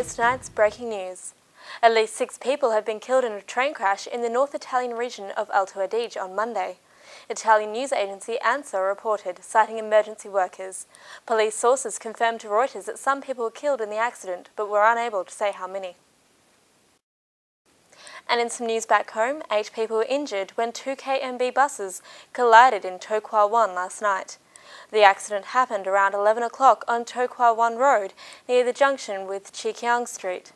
here's tonight's breaking news. At least 6 people have been killed in a train crash in the North Italian region of Alto Adige on Monday. Italian news agency ANSA reported, citing emergency workers. Police sources confirmed to Reuters that some people were killed in the accident, but were unable to say how many. And in some news back home, 8 people were injured when 2 KMB buses collided in Tokwa 1 last night. The accident happened around 11 o'clock on Tokwa 1 Road near the junction with Chikiang Street.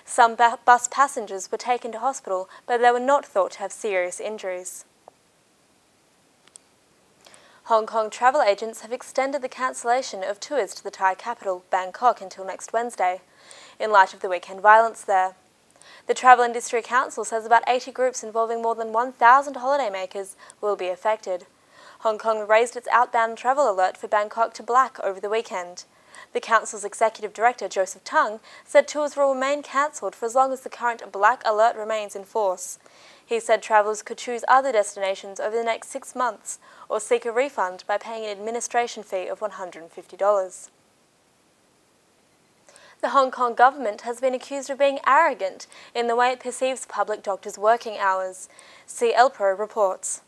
Some bus passengers were taken to hospital, but they were not thought to have serious injuries. Hong Kong travel agents have extended the cancellation of tours to the Thai capital, Bangkok, until next Wednesday, in light of the weekend violence there. The Travel Industry Council says about 80 groups involving more than 1,000 holidaymakers will be affected. Hong Kong raised its outbound travel alert for Bangkok to black over the weekend. The council's executive director, Joseph Tung, said tours will remain cancelled for as long as the current black alert remains in force. He said travellers could choose other destinations over the next 6 months or seek a refund by paying an administration fee of $150. The Hong Kong government has been accused of being arrogant in the way it perceives public doctors' working hours. SUBCRIBE reports.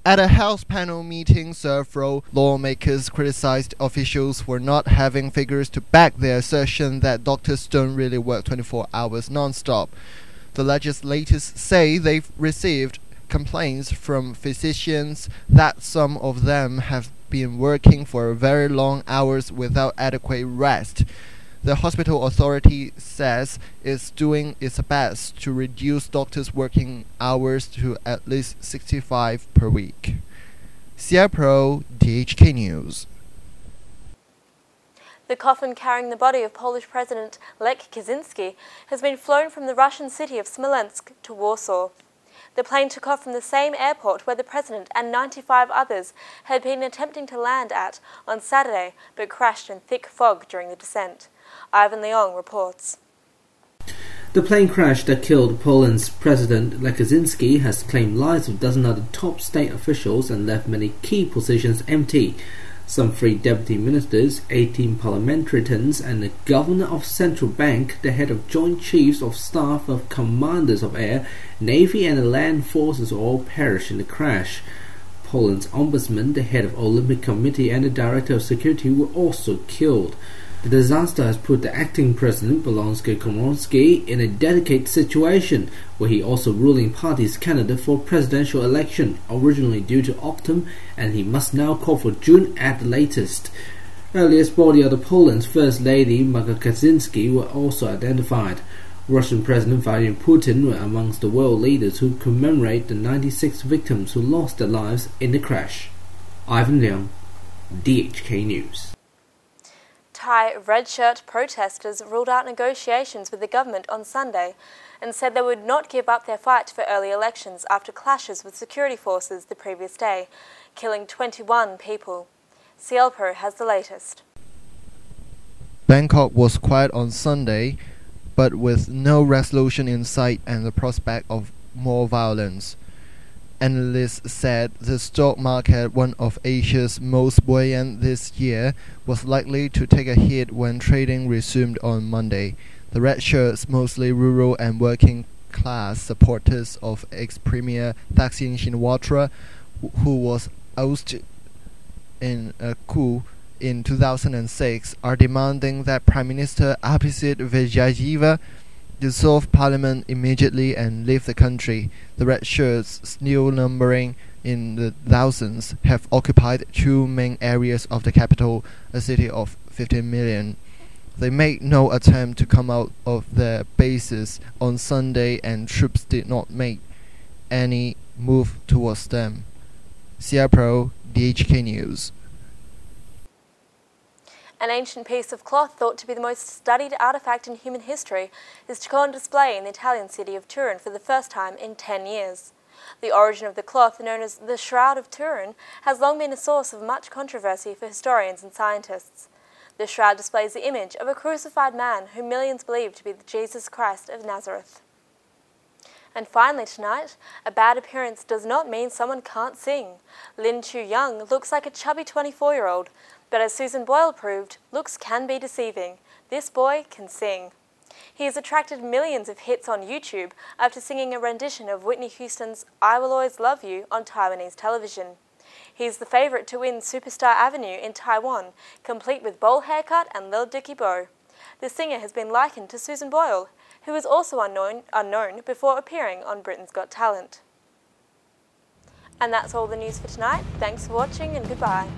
At a House panel meeting, several lawmakers criticized officials for not having figures to back their assertion that doctors don't really work 24 hours non-stop. The legislators say they've received complaints from physicians that some of them have been working for very long hours without adequate rest. The hospital authority says it's doing its best to reduce doctors' working hours to at least 65 per week. SUBCRIBE, DHK News. The coffin carrying the body of Polish President Lech Kaczynski has been flown from the Russian city of Smolensk to Warsaw. The plane took off from the same airport where the president and 95 others had been attempting to land at on Saturday, but crashed in thick fog during the descent. Ivan Leong reports. The plane crash that killed Poland's President Lech Kaczynski has claimed lives of a dozen other top state officials and left many key positions empty. Some 3 deputy ministers, 18 parliamentarians, and the governor of Central Bank, the head of Joint Chiefs of Staff of Commanders of Air, Navy and the Land Forces all perished in the crash. Poland's ombudsman, the head of Olympic Committee, and the director of security were also killed. The disaster has put the acting president, Komorowski, in a delicate situation, where he also ruling party's candidate for presidential election, originally due to autumn, and he must now call for June at the latest. Earliest body of the Poland's First Lady, Magda Kaczynski, were also identified. Russian President Vladimir Putin were amongst the world leaders who commemorate the 96 victims who lost their lives in the crash. Ivan Leong, DHK News. Thai red shirt protesters ruled out negotiations with the government on Sunday and said they would not give up their fight for early elections after clashes with security forces the previous day, killing 21 people. SUBCRIBE has the latest. Bangkok was quiet on Sunday, but with no resolution in sight and the prospect of more violence. Analysts said the stock market, one of Asia's most buoyant this year, was likely to take a hit when trading resumed on Monday. The red shirts, mostly rural and working class supporters of ex-premier Thaksin Shinawatra, who was ousted in a coup in 2006, are demanding that Prime Minister Abhisit Vejjajiva dissolve parliament immediately and leave the country. The red shirts, still numbering in the thousands, have occupied 2 main areas of the capital, a city of 15 million. They made no attempt to come out of their bases on Sunday, and troops did not make any move towards them. SUBCRIBE, DHK News. An ancient piece of cloth thought to be the most studied artefact in human history is to go on display in the Italian city of Turin for the first time in 10 years. The origin of the cloth, known as the Shroud of Turin, has long been a source of much controversy for historians and scientists. The shroud displays the image of a crucified man whom millions believe to be the Jesus Christ of Nazareth. And finally tonight, a bad appearance does not mean someone can't sing. Lin Chu Young looks like a chubby 24-year-old, but as Susan Boyle proved, looks can be deceiving. This boy can sing. He has attracted millions of hits on YouTube after singing a rendition of Whitney Houston's I Will Always Love You on Taiwanese television. He is the favourite to win Superstar Avenue in Taiwan, complete with bowl haircut and Lil Dicky bow. The singer has been likened to Susan Boyle, who was also unknown before appearing on Britain's Got Talent. And that's all the news for tonight. Thanks for watching and goodbye.